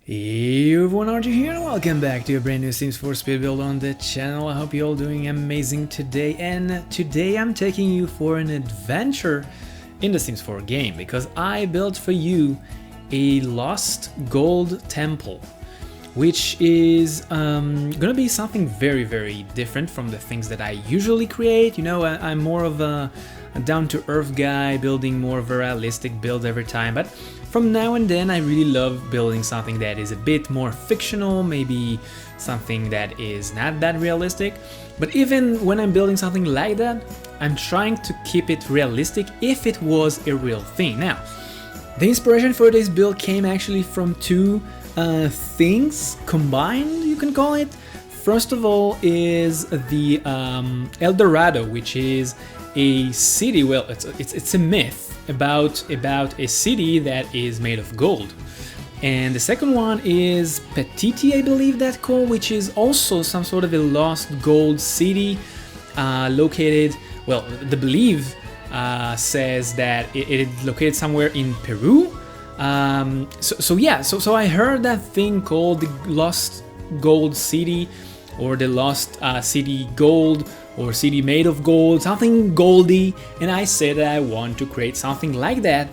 Hey everyone, RG here and welcome back to a brand new Sims 4 speed build on the channel. I hope you're all doing amazing today, and today I'm taking you for an adventure in the Sims 4 game because I built for you a lost gold temple, which is gonna be something very different from the things that I usually create. You know, I'm more of a down-to-earth guy, building more of a realistic build every time, but from now and then I really love building something that is a bit more fictional, maybe something that is not that realistic. But even when I'm building something like that, I'm trying to keep it realistic if it was a real thing. Now, the inspiration for this build came actually from two things combined, you can call it. First of all is the Eldorado, which is a city. Well, it's a myth about a city that is made of gold. And the second one is Petiti, I believe that's called, which is also some sort of a lost gold city located, well, the belief says that it is located somewhere in Peru. So I heard that thing called the lost gold city, or the lost city gold, or city made of gold, something goldy, and I said that I want to create something like that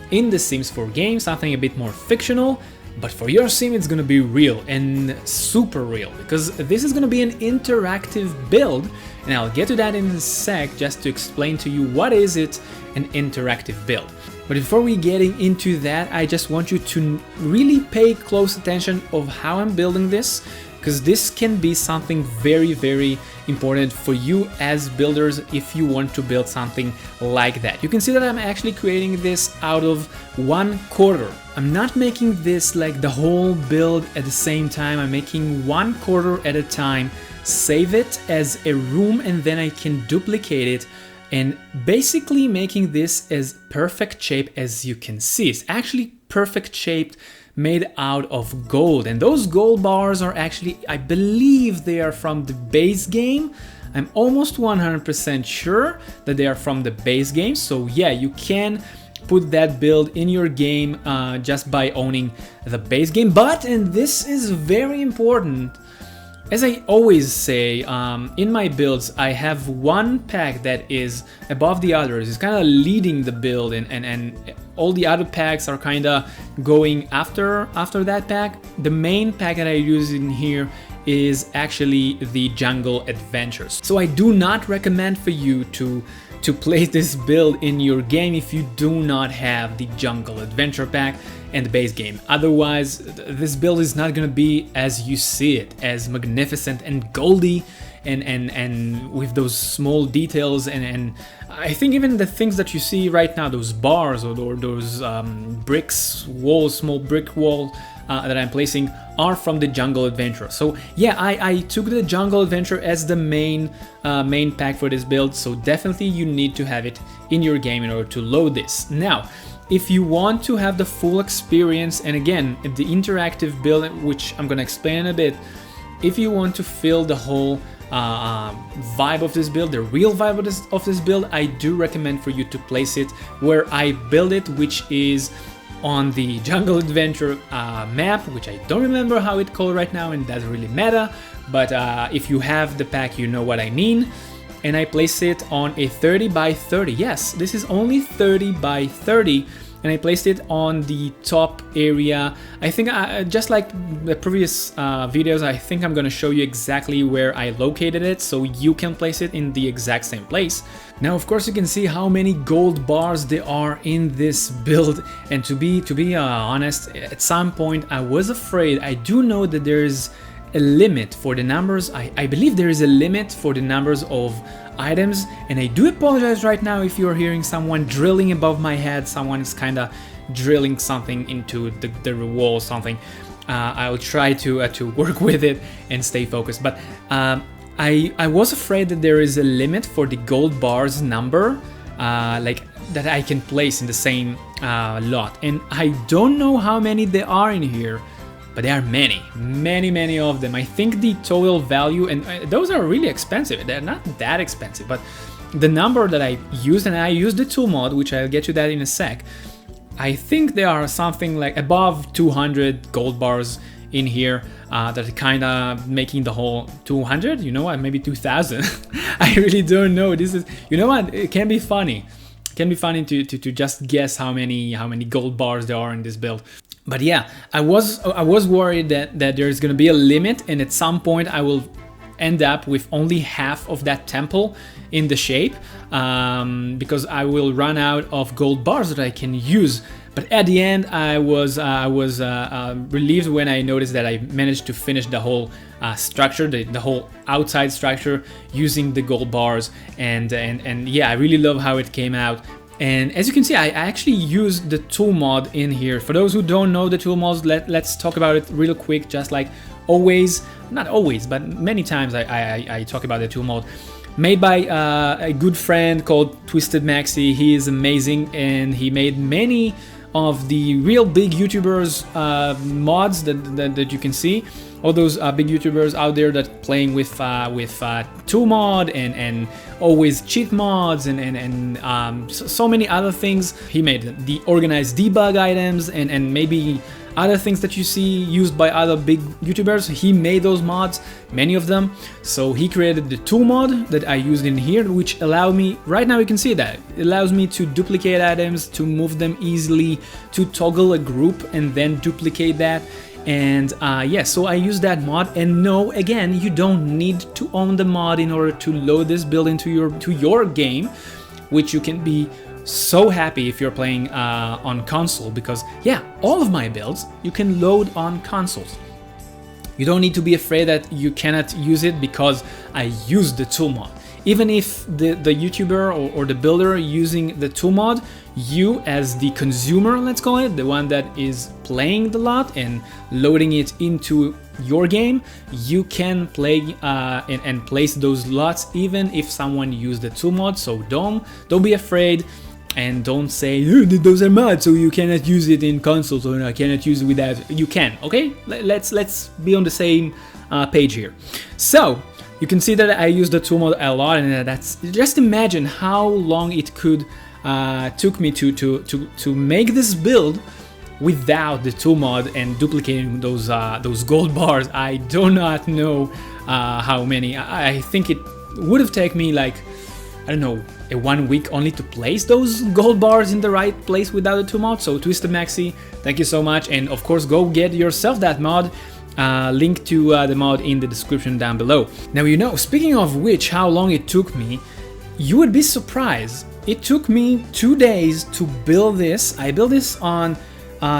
in the Sims 4 game, something a bit more fictional, but for your sim it's gonna be real and super real, because this is gonna be an interactive build, and I'll get to that in a sec just to explain to you what is it an interactive build. But before we getting into that, I just want you to really pay close attention of how I'm building this, because this can be something very important for you as builders if you want to build something like that. You can see that I'm actually creating this out of 1/4. I'm not making this like the whole build at the same time. I'm making 1/4 at a time, save it as a room, and then I can duplicate it, and basically making this as perfect shape as you can see. It's actually perfect shaped, made out of gold, and those gold bars are actually, I believe they are from the base game. I'm almost 100% sure that they are from the base game. So yeah, you can put that build in your game just by owning the base game. But, and this is very important, as I always say, in my builds, I have one pack that is above the others. It's kind of leading the build, and all the other packs are kind of going after that pack. The main pack that I use in here is actually the Jungle Adventures. So I do not recommend for you to place this build in your game if you do not have the Jungle Adventure pack and the base game. Otherwise, this build is not gonna be as you see it, as magnificent and goldy and with those small details, and I think even the things that you see right now, those bars or those bricks, walls, small brick wall that I'm placing, are from the Jungle Adventure. So yeah, I took the Jungle Adventure as the main pack for this build, so definitely you need to have it in your game in order to load this. Now, if you want to have the full experience, and again, the interactive build, which I'm gonna explain in a bit, if you want to feel the whole vibe of this build, the real vibe of this build, I do recommend for you to place it where I build it, which is on the Jungle Adventure map, which I don't remember how it's called right now, and doesn't really matter, but if you have the pack, you know what I mean. And I place it on a 30 by 30. Yes, this is only 30 by 30, and I placed it on the top area. I think just like the previous videos, I think I'm gonna show you exactly where I located it, so you can place it in the exact same place. Now, of course, you can see how many gold bars there are in this build, and to be honest, at some point I was afraid. I do know that there's a limit for the numbers. I believe there is a limit for the numbers of items, and I do apologize right now if you're hearing someone drilling above my head. Someone is kind of drilling something into the wall, something. I'll try to work with it and stay focused, but I was afraid that there is a limit for the gold bars number, like that I can place in the same lot, and I don't know how many there are in here, but there are many of them. I think the total value, and those are really expensive, they're not that expensive, but the number that I used, and I used the tool mod, which I'll get to that in a sec, I think there are something like above 200 gold bars in here that are kind of making the whole 200, you know what, maybe 2000. I really don't know. This is, you know what, it can be funny. It can be funny to just guess how many gold bars there are in this build. But yeah, I was worried that there's gonna be a limit, and at some point I will end up with only half of that temple in the shape, because I will run out of gold bars that I can use. But at the end, I was relieved when I noticed that I managed to finish the whole structure, the whole outside structure, using the gold bars, and yeah, I really love how it came out. And as you can see, I actually used the tool mod in here. For those who don't know the tool mods, let's talk about it real quick, just like always. Not always, but many times I talk about the tool mod. Made by a good friend called Twisted Maxi. He is amazing, and he made many of the real big YouTubers mods that you can see. All those big YouTubers out there that playing with tool mod and always cheat mods and so many other things. He made the organized debug items and maybe other things that you see used by other big YouTubers. He made those mods, many of them. So he created the tool mod that I used in here, which allowed me, right now you can see that, it allows me to duplicate items, to move them easily, to toggle a group and then duplicate that. And yeah, so I use that mod. And no, again, you don't need to own the mod in order to load this build into your game, which you can be so happy if you're playing on console, because yeah, all of my builds you can load on consoles. You don't need to be afraid that you cannot use it because I use the tool mod. Even if the YouTuber or the builder using the tool mod, you as the consumer, let's call it, the one that is playing the lot and loading it into your game, you can play and place those lots even if someone used the tool mod. So don't be afraid. And don't say those are mods, so you cannot use it in consoles, or I cannot use it without. You can, okay? Let's be on the same page here. So you can see that I use the tool mod a lot, and that's just imagine how long it could took me to make this build without the tool mod and duplicating those gold bars. I do not know how many. I think it would have taken me like, I don't know, a 1 week only to place those gold bars in the right place without the tool mod. So Twisted Maxi, thank you so much, and of course go get yourself that mod. Link to the mod in the description down below. Now, you know, speaking of which, how long it took me, you would be surprised. It took me 2 days to build this. I built this on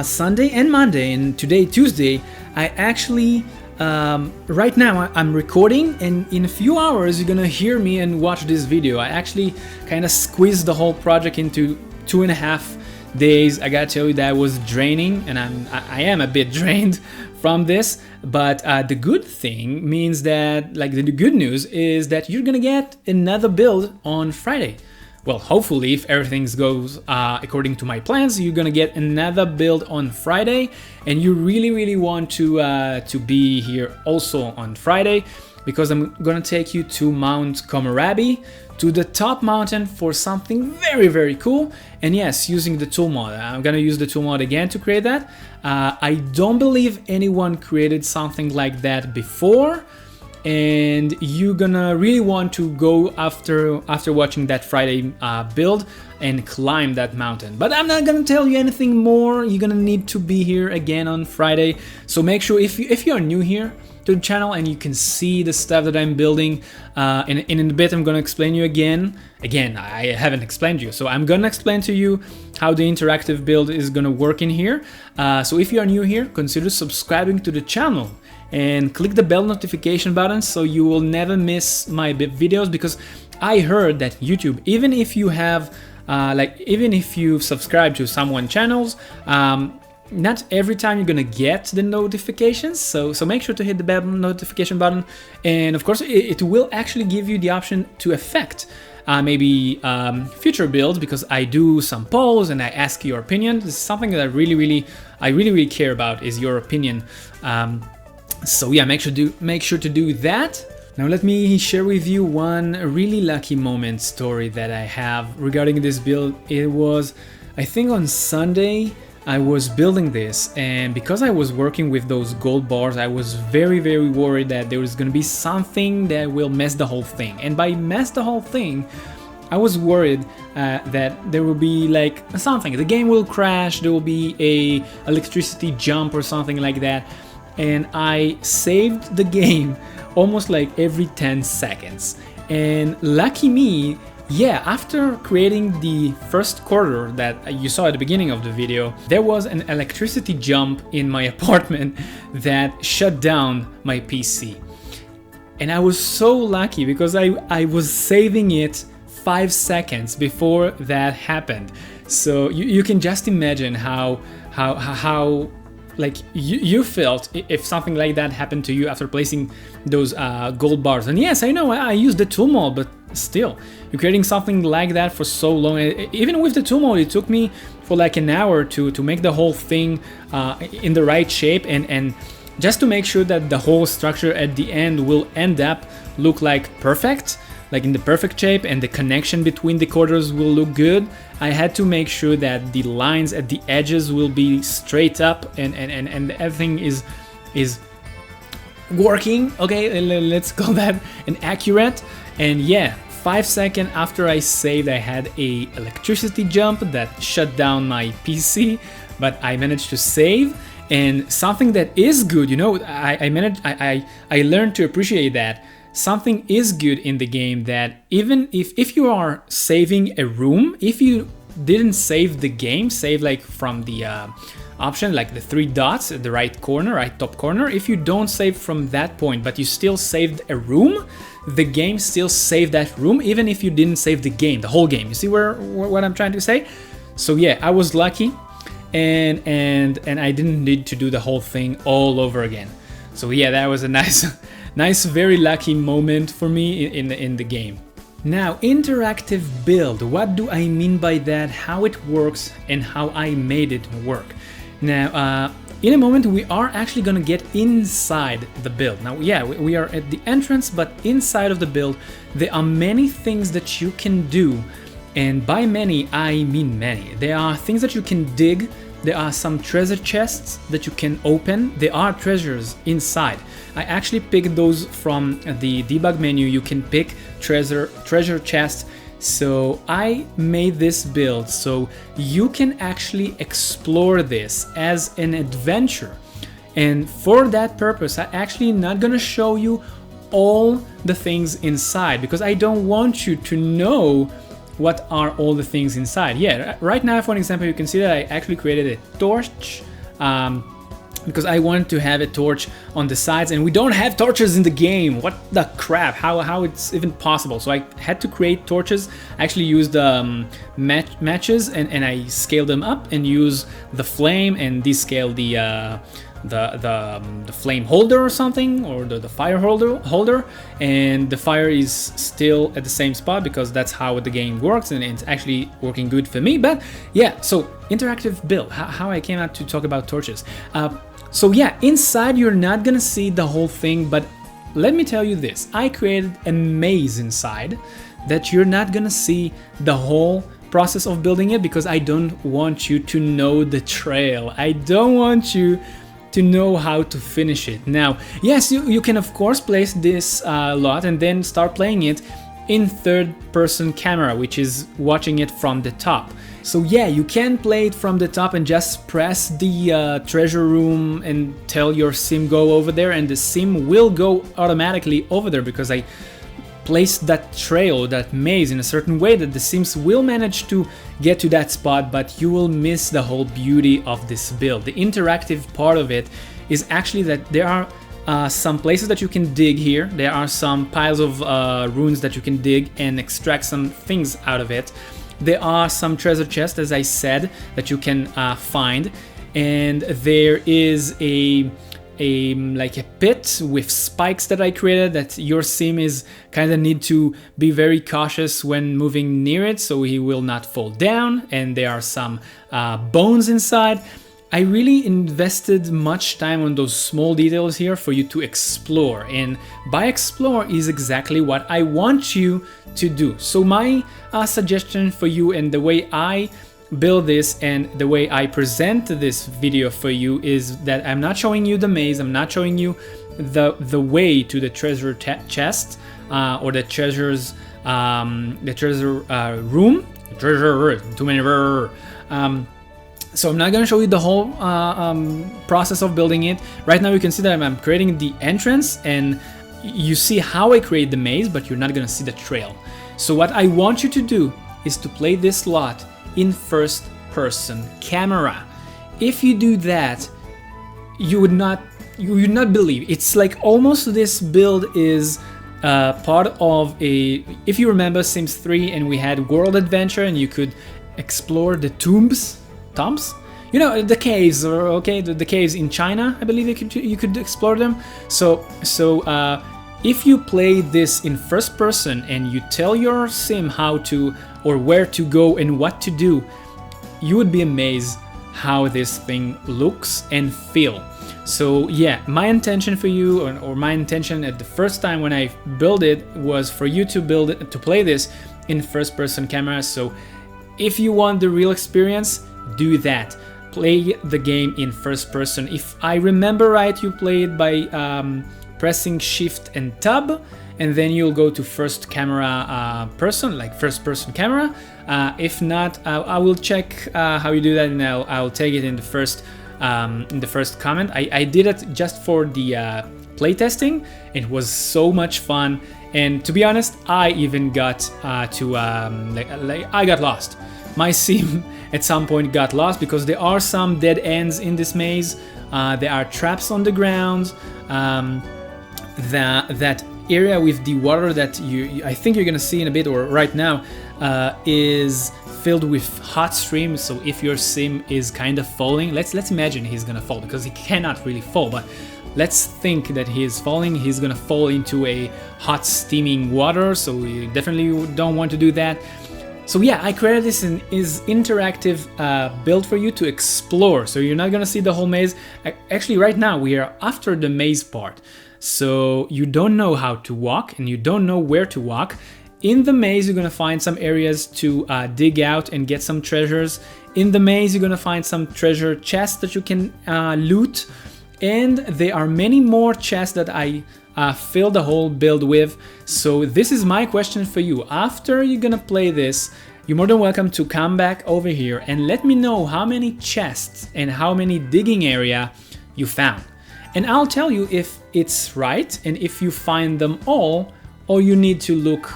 Sunday and Monday, and today, Tuesday, I actually right now I'm recording, and in a few hours you're gonna hear me and watch this video. I actually kind of squeezed the whole project into 2.5 days. I gotta tell you that was draining, and I am a bit drained from this, but the good thing means that, like, the good news is that you're gonna get another build on Friday. Well, hopefully, if everything goes according to my plans, you're gonna get another build on Friday, and you really want to be here also on Friday, because I'm gonna take you to Mount Komorabi, to the top mountain, for something very cool. And yes, using the tool mod. I'm gonna use the tool mod again to create that. I don't believe anyone created something like that before, and you're gonna really want to go after watching that Friday build and climb that mountain. But I'm not gonna tell you anything more. You're gonna need to be here again on Friday. So make sure, if you are new here to the channel and you can see the stuff that I'm building, and in a bit I'm gonna explain you again, I haven't explained you, so I'm gonna explain to you how the interactive build is gonna work in here. So if you are new here, consider subscribing to the channel and click the bell notification button so you will never miss my videos, because I heard that YouTube, even if you have even if you subscribe to someone channels, not every time you're gonna get the notifications, so make sure to hit the bell notification button. And of course it will actually give you the option to affect maybe future builds, because I do some polls and I ask your opinion. This is something that I really care about, is your opinion. So yeah, make sure to do that. Now let me share with you one really lucky moment story that I have regarding this build. It was I think on Sunday I was building this, and because I was working with those gold bars, I was very worried that there was gonna be something that will mess the whole thing. And by mess the whole thing, I was worried that there will be like something, the game will crash, there will be a electricity jump or something like that. And I saved the game almost like every 10 seconds. And lucky me, yeah, after creating the first quarter that you saw at the beginning of the video, there was an electricity jump in my apartment that shut down my PC. And I was so lucky because I was saving it 5 seconds before that happened. So you can just imagine how like you felt if something like that happened to you after placing those gold bars. And yes, I know I used the tool mode, but still, you're creating something like that for so long. Even with the tool mode, it took me for like an hour to make the whole thing in the right shape, and just to make sure that the whole structure at the end will end up look like perfect, like in the perfect shape, and the connection between the quarters will look good. I had to make sure that the lines at the edges will be straight up, and everything is working. Okay, let's call that an accurate. And yeah, 5 seconds after I saved, I had a electricity jump that shut down my PC, but I managed to save. And something that is good, you know, I learned to appreciate that. Something is good in the game, that even if you are saving a room, if you didn't save the game, save like from the option, like the 3 dots at the right corner, right top corner, if you don't save from that point, but you still saved a room, the game still saved that room, even if you didn't save the game, the whole game. You see what I'm trying to say? So yeah, I was lucky, and I didn't need to do the whole thing all over again. So yeah, that was a nice, very lucky moment for me in the game. Now, interactive build. What do I mean by that? How it works and how I made it work. Now, in a moment, we are actually gonna get inside the build. Now, yeah, we are at the entrance, but inside of the build, there are many things that you can do. And by many, I mean many. There are things that you can dig. There are some treasure chests that you can open. There are treasures inside. I actually picked those from the debug menu. You can pick treasure chests. So I made this build so you can actually explore this as an adventure. And for that purpose, I actually not gonna show you all the things inside, because I don't want you to know what are all the things inside. Yeah, right now, for an example, you can see that I actually created a torch because I wanted to have a torch on the sides, and we don't have torches in the game. What the crap? How it's even possible? So I had to create torches. I actually used matches, and I scaled them up and use the flame and descale the flame holder or something, or the fire holder, and the fire is still at the same spot because that's how the game works, and it's actually working good for me. But yeah, so interactive build, how I came out to talk about torches. So yeah, inside you're not gonna see the whole thing, but let me tell you this, I created a maze inside that you're not gonna see the whole process of building it, because I don't want you to know the trail. I don't want you to know how to finish it. Now, yes, you can of course place this lot and then start playing it in third-person camera, which is watching it from the top. So yeah, you can play it from the top and just press the treasure room and tell your sim go over there, and the sim will go automatically over there because I placed that trail, that maze in a certain way that the sims will manage to get to that spot, but you will miss the whole beauty of this build. The interactive part of it is actually that there are some places that you can dig here. There are some piles of runes that you can dig and extract some things out of it. There are some treasure chests, as I said, that you can find, and there is like a pit with spikes that I created that your sim is kind of need to be very cautious when moving near it so he will not fall down. And there are some bones inside. I really invested much time on those small details here for you to explore, and by explore is exactly what I want you to do. So my suggestion for you, and the way I build this, and the way I present this video for you is that I'm not showing you the maze, I'm not showing you the way to the treasure chest or the treasures room. Too many. So I'm not gonna show you the whole process of building it. Right now you can see that I'm creating the entrance, and you see how I create the maze, but you're not gonna see the trail. So what I want you to do is to play this lot in first person camera. If you do that, you would not believe. It's like almost this build is part of a, if you remember Sims 3 and we had World Adventure and you could explore the tombs, you know, the caves, or okay, the caves in China, I believe you could explore them. So if you play this in first person and you tell your sim how to or where to go and what to do, you would be amazed how this thing looks and feel. So yeah, my intention for you, or my intention at the first time when I built it, was for you to build it, to play this in first person camera. So if you want the real experience, do that. Play the game in first person. If I remember right, you play it by pressing Shift and Tab, and then you'll go to first camera person, like first person camera. If not, I will check how you do that, and I'll take it in the first comment. I did it just for the playtesting. It was so much fun, and to be honest, I even got I got lost. My sim at some point got lost because there are some dead ends in this maze. There are traps on the ground. That area with the water that I think you're gonna see in a bit, or right now, is filled with hot streams. So if your sim is kind of falling, let's imagine he's gonna fall, because he cannot really fall, but let's think that he is falling. He's gonna fall into a hot steaming water, so we definitely don't want to do that. So yeah, I created this is interactive build for you to explore. So you're not gonna see the whole maze. Actually, right now we are after the maze part. So you don't know how to walk and you don't know where to walk. In the maze, you're gonna find some areas to dig out and get some treasures. In the maze, you're gonna find some treasure chests that you can loot. And there are many more chests that I filled the whole build with. So this is my question for you. After you're gonna play this, you're more than welcome to come back over here and let me know how many chests and how many digging area you found. And I'll tell you if it's right and if you find them all, or you need to look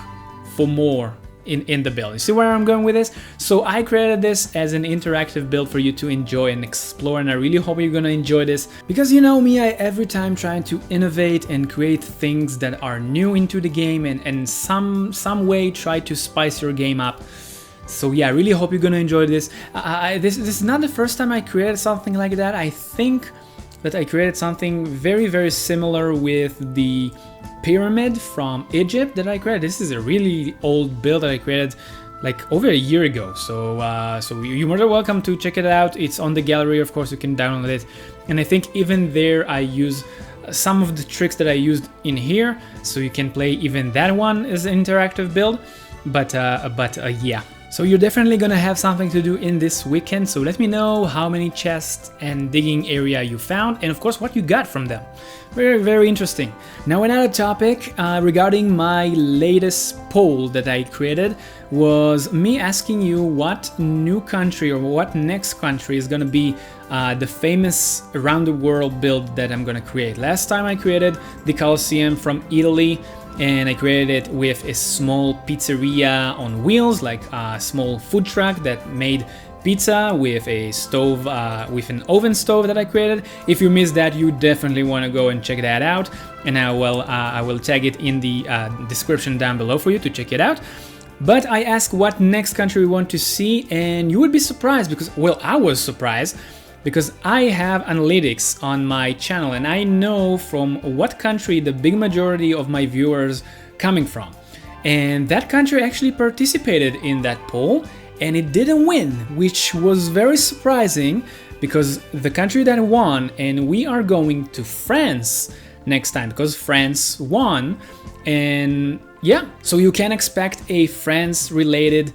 for more in the build. You see where I'm going with this? So I created this as an interactive build for you to enjoy and explore, and I really hope you're gonna enjoy this, because you know me, I every time trying to innovate and create things that are new into the game and some way try to spice your game up. So yeah, I really hope you're gonna enjoy this. This is not the first time I created something like that. I think that I created something very, very similar with the pyramid from Egypt that I created. This is a really old build that I created like over a year ago. So you're more than welcome to check it out. It's on the gallery, of course, you can download it. And I think even there I use some of the tricks that I used in here, so you can play even that one as an interactive build. But yeah. So you're definitely gonna have something to do in this weekend, so let me know how many chests and digging area you found, and of course what you got from them. Very, very interesting. Now another topic regarding my latest poll that I created was me asking you what new country or what next country is gonna be the famous around the world build that I'm gonna create. Last time I created the Colosseum from Italy, and I created it with a small pizzeria on wheels, like a small food truck that made pizza with a stove, with an oven stove that I created. If you missed that, you definitely want to go and check that out, and I will tag it in the description down below for you to check it out. But I asked what next country we want to see, and you would be surprised because, well, I was surprised, because I have analytics on my channel and I know from what country the big majority of my viewers coming from. And that country actually participated in that poll and it didn't win, which was very surprising, because the country that won, and we are going to France next time because France won. And yeah, so you can expect a friends related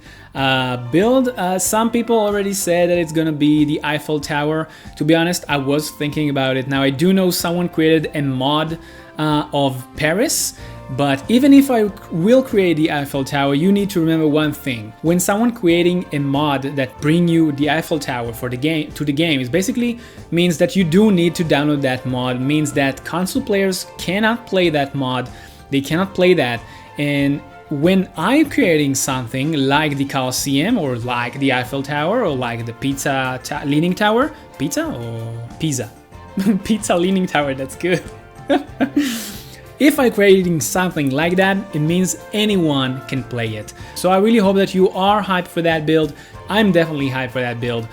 build. Some people already said that it's gonna be the Eiffel Tower. To be honest, I was thinking about it. Now I do know someone created a mod of Paris, but even if I will create the Eiffel Tower, you need to remember one thing. When someone creating a mod that bring you the Eiffel Tower for the game it basically means that you do need to download that mod, means that console players cannot play that mod, they cannot play that. And when I'm creating something like the Colosseum or like the Eiffel Tower or like the Leaning Tower, Pizza or Pisa? Pizza Leaning Tower, that's good. If I'm creating something like that, it means anyone can play it. So I really hope that you are hyped for that build. I'm definitely hyped for that build,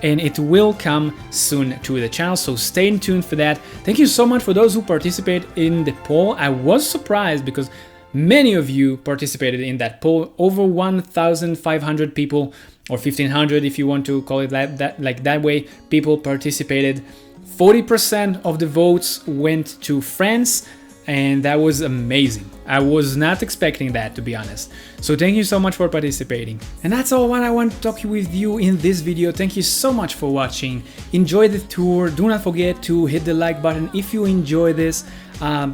and it will come soon to the channel, so stay tuned for that. Thank you so much for those who participate in the poll. I was surprised because many of you participated in that poll. Over 1,500 people, or 1,500 if you want to call it that way, people participated. 40% of the votes went to France, and that was amazing. I was not expecting that, to be honest. So thank you so much for participating. And that's all what I want to talk with you in this video. Thank you so much for watching. Enjoy the tour. Do not forget to hit the like button if you enjoy this.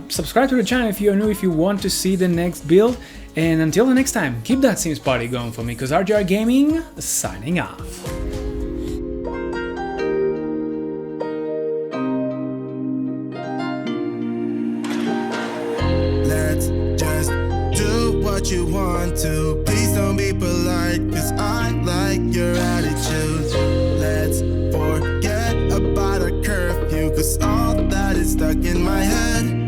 Subscribe to the channel if you're new, if you want to see the next build. And until the next time, keep that Sims party going for me, because RGR Gaming signing off. You want to, please don't be polite, cause I like your attitude. Let's forget about a curfew, cause all that is stuck in my head.